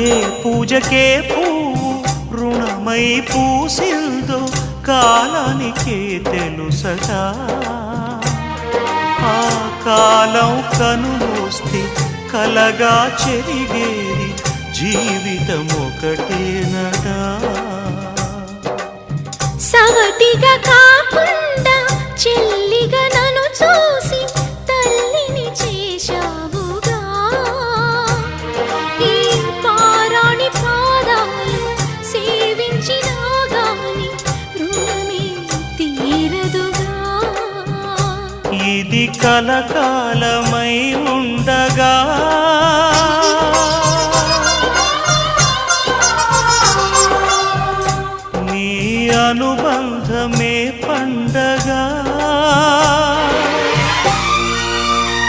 ఏ పూజకే పువ్వు రుణమై పూసిందో కాలానికే తెలుసట. ఆ కాలం కనుమూస్తే కలగా చెరిగేది జీవితం ఒకటేనట. సవతిగా కాకుండా చెల్లిగా నన్ను చూసి తల్లిని చేశావుగా. ఈ పారాణి పాదాలు సేవించినా గాని రుణమే తీరదుగా. ఇది కలకాలమై